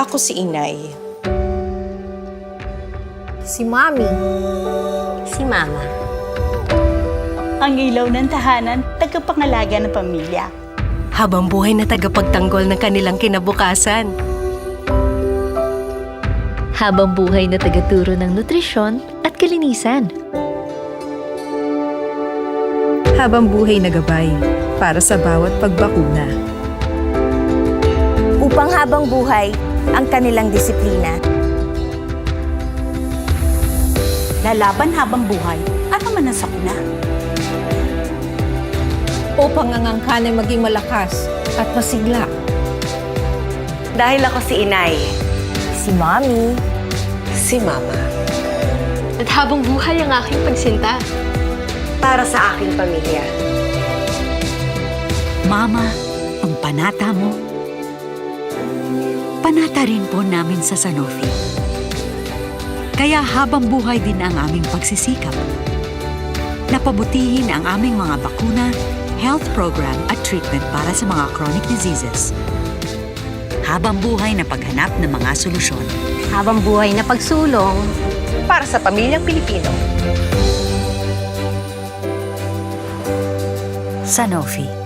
Ako si Inay. Si Mami. Si Mama. Ang ilaw ng tahanan, tagapangalaga ng pamilya. Habang buhay na tagapagtanggol ng kanilang kinabukasan. Habang buhay na tagaturo ng nutrisyon at kalinisan. Habang buhay na gabay para sa bawat pagbakuna. Upang habang buhay ang kanilang disiplina. Lalaban habang buhay, ano man ang sakuna. Upang ang angkan ay maging malakas at masigla. Dahil ako si Inay. Si Mami. Si Mama. At habang buhay ang aking pagsinta. Para sa aking pamilya. Mama, ang panata mo. Panata rin po namin sa Sanofi. Kaya habang buhay din ang aming pagsisikap. Napabutihin ang aming mga bakuna, health program at treatment para sa mga chronic diseases. Habang buhay na paghanap ng mga solusyon. Habang buhay na pagsulong. Para sa pamilyang Pilipino. Sanofi.